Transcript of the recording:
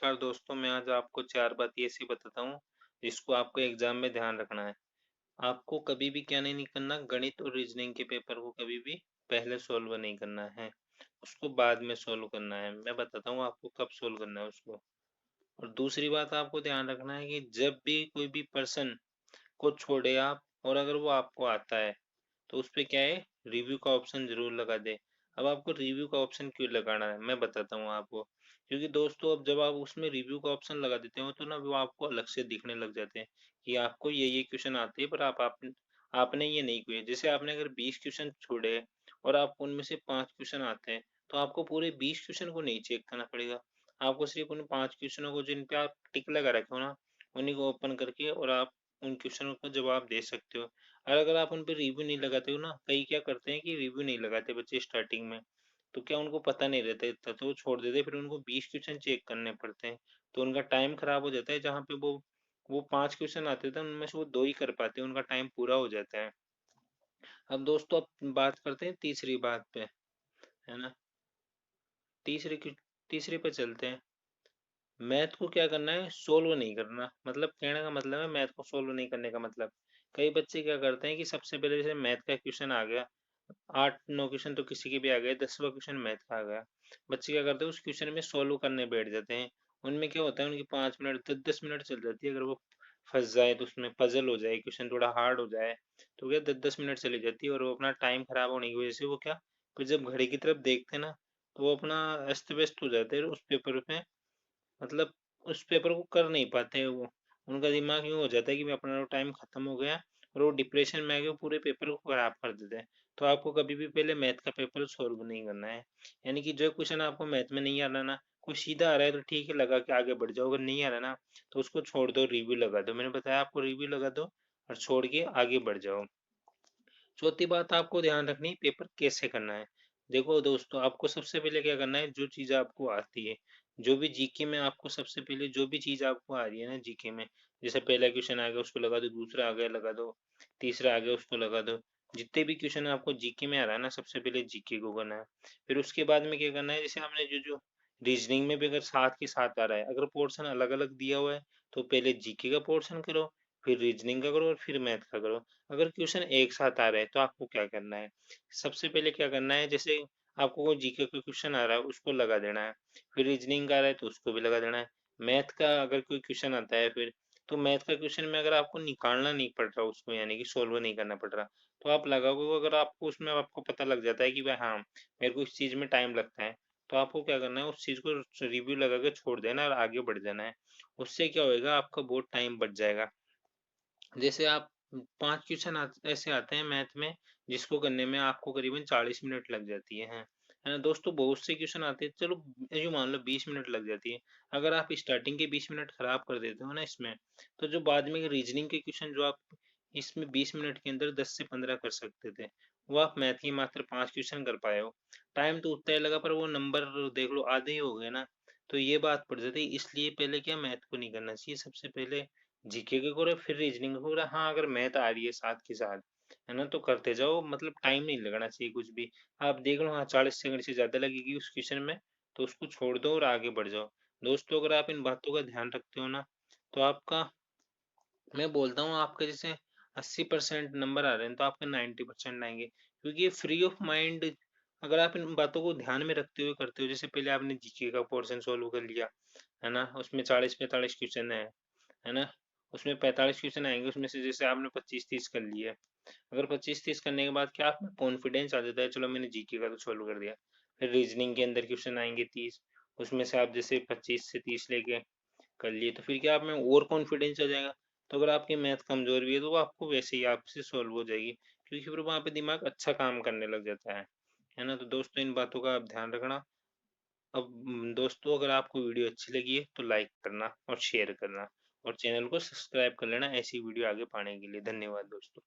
नमस्कार दोस्तों, मैं आज आपको 4 बातें ऐसी बताता हूँ, जिसको आपको एग्ज़ाम में ध्यान रखना है। आपको कभी भी क्या नहीं करना, गणित और रीज़निंग के पेपर को कभी भी पहले सॉल्व नहीं करना है, उसको बाद में सॉल्व करना है। मैं बताता हूँ आपको कब सॉल्व करना है उसको। और दूसरी बात आपको ध्यान रखना है कि जब भी कोई भी पर्सन को छोड़े आप और अगर वो आपको आता है, तो उसपे क्या है, रिव्यू का ऑप्शन ज़रूर लगा दें। अब आपको रिव्यू का ऑप्शन क्यों लगाना है, मैं बताता हूँ आपको। क्योंकि दोस्तों अब जब आप उसमें रिव्यू का ऑप्शन लगा देते हो तो ना वो आपको अलग से दिखने लग जाते हैं कि आपको ये क्वेश्चन आते हैं पर आपने ये नहीं किए। जैसे आपने अगर 20 क्वेश्चन छोड़े और आपको उनमें से 5 क्वेश्चन आते हैं, तो आपको पूरे 20 क्वेश्चन को नहीं चेक करना पड़ेगा। आपको सिर्फ उन 5 क्वेश्चनों को जिन पे आप टिक लगा रखे हो ना, उन्हीं को ओपन करके और आप उन क्वेश्चनों का जवाब दे सकते हो। और अगर आप उन पे रिव्यू नहीं लगाते हो ना, कई क्या करते हैं कि रिव्यू नहीं लगाते बच्चे स्टार्टिंग में, तो क्या उनको पता नहीं रहता इतना, तो वो छोड़ देते हैं, फिर उनको 20 क्वेश्चन चेक करने पड़ते हैं, तो उनका टाइम खराब हो जाता है। जहाँ पे वो 5 क्वेश्चन आते थे उनमें से वो 2 ही कर पाते हैं, उनका टाइम पूरा हो जाता है। अब दोस्तों अब बात करते हैं तीसरी बात पे, है ना। तीसरी क्वे- तीसरी पे चलते हैं। मैथ को क्या करना है, सोल्व नहीं करना। मतलब कहने का मतलब है मैथ को सोल्व नहीं करने का मतलब, कई बच्चे क्या करते हैं कि सबसे पहले जैसे मैथ का क्वेश्चन आ गया, 8-9 क्वेश्चन तो किसी के भी आ गए, 10वां क्वेश्चन मैथ का आ गया, बच्चे क्या करते हैं उस क्वेश्चन में सोल्व करने बैठ जाते हैं। उनमें क्या होता है, उनकी 5 मिनट 10-10 मिनट चल जाती है। अगर वो फंस जाए तो उसमें पजल हो जाए, क्वेश्चन थोड़ा हार्ड हो जाए, तो क्या 10-10 मिनट चली जाती है और वो अपना टाइम खराब होने की वजह से वो क्या, फिर जब घड़ी की तरफ देखते हैं ना, तो वो अपना अस्त व्यस्त हो जाते हैं उस पेपर में। मतलब उस पेपर को कर नहीं पाते हैं वो, उनका दिमाग यूँ हो जाता है कि मैं अपना टाइम खत्म हो गया, और वो डिप्रेशन में आके वो पूरे पेपर को खराब कर देते हैं। तो आपको कभी भी पहले मैथ का पेपर सॉल्व नहीं करना है। यानी कि जो क्वेश्चन आपको मैथ में नहीं आ रहा ना, कोई सीधा आ रहा है तो ठीक है, लगा के आगे बढ़ जाओ, अगर नहीं आ रहा ना तो उसको छोड़ दो, रिव्यू लगा दो। मैंने बताया आपको, रिव्यू लगा दो और छोड़ के आगे बढ़ जाओ। चौथी बात आपको ध्यान रखनी है, पेपर कैसे करना है। देखो दोस्तों, आपको सबसे पहले क्या करना है, जो चीज़ आपको आती है, जो भी जीके में आपको सबसे पहले जो भी चीज़ आपको आ रही है ना जीके में, जैसे पहला क्वेश्चन आ गया उसको लगा दो, दूसरा आ गया लगा दो, तीसरा आ गया उसको लगा दो। जितने भी क्वेश्चन आपको जीके में आ रहा है ना, सबसे पहले जीके को करना है। फिर उसके बाद में क्या करना है, जैसे आपने जो जो रीजनिंग में भी अगर साथ के साथ आ रहा है, अगर पोर्शन अलग अलग दिया हुआ है, तो पहले जीके का पोर्शन करो, फिर रीजनिंग का करो और फिर मैथ का करो। अगर क्वेश्चन एक साथ आ रहे हैं तो आपको क्या करना है, सबसे पहले क्या करना है, जैसे आपको कोई जीके का क्वेश्चन आ रहा है उसको लगा देना है, फिर रीजनिंग का आ रहा है तो उसको भी लगा देना है। मैथ का अगर कोई क्वेश्चन आता है फिर, तो मैथ का क्वेश्चन में अगर आपको निकालना नहीं पड़ रहा उसको, यानी कि सोल्व नहीं करना पड़ रहा, तो आप लगाओगे। अगर आपको उसमें आपको पता लग जाता है कि भाई हाँ, मेरे को इस चीज़ में टाइम लगता है, तो आपको क्या करना है, उस चीज़ को रिव्यू लगा के छोड़ देना और आगे बढ़ जाना है। उससे क्या होएगा, आपका बहुत टाइम बच जाएगा। जैसे आप 5 क्वेश्चन ऐसे आते हैं मैथ में, जिसको करने में आपको करीबन 40 मिनट लग जाती है ना दोस्तों। बहुत से क्वेश्चन आते हैं, चलो यूँ मान लो 20 मिनट लग जाती है। अगर आप स्टार्टिंग के 20 मिनट खराब कर देते हो ना इसमें, तो जो बाद में रीजनिंग के क्वेश्चन जो आप इसमें 20 मिनट के अंदर 10 से 15 कर सकते थे, वो आप मैथ के मात्र 5 क्वेश्चन कर पाए हो। टाइम तो उतना ही लगा पर वो नंबर देख लो आधे ही हो गए ना। तो ये बात पड़ जाती है, इसलिए पहले क्या, मैथ को नहीं करना चाहिए। सबसे पहले जीके का करो फिर रीजनिंग का करो। हाँ, अगर मैथ आ रही है साथ के साथ, है ना, तो करते जाओ, मतलब टाइम नहीं लगना चाहिए कुछ भी। आप देख लो, हाँ 40 सेकंड से ज़्यादा लगेगी उस क्वेश्चन में, तो उसको छोड़ दो और आगे बढ़ जाओ। दोस्तों, अगर आप इन बातों का ध्यान रखते हो ना, तो आपका, मैं बोलता हूँ आपके जैसे 80% नंबर आ रहे हैं तो आपके 90% आएंगे, क्योंकि ये फ्री ऑफ माइंड, अगर आप इन बातों को ध्यान में रखते हुए करते हो। जैसे पहले आपने जीके का पोर्शन सोल्व कर लिया, है ना, उसमें 40-45 क्वेश्चन है ना, उसमें 45 क्वेश्चन आएंगे, उसमें से जैसे आपने 25-30 कर लिए। अगर 25-30 करने के बाद क्या आप में कॉन्फिडेंस आ जाता है, चलो मैंने जीके का तो सॉल्व कर दिया। फिर रीजनिंग के अंदर क्वेश्चन आएंगे 30, उसमें से आप जैसे 25 से 30 लेके कर लिए, तो फिर क्या आप में और कॉन्फिडेंस आ जाएगा। तो अगर आपकी मैथ कमजोर भी है तो वो आपको वैसे ही आपसे सॉल्व हो जाएगी, क्योंकि फिर वहाँ पे दिमाग अच्छा काम करने लग जाता है ना। तो दोस्तों, इन बातों का आप ध्यान रखना। अब दोस्तों, अगर आपको वीडियो अच्छी लगी है तो लाइक करना और शेयर करना, और चैनल को सब्सक्राइब कर लेना ऐसी वीडियो आगे पाने के लिए। धन्यवाद दोस्तों।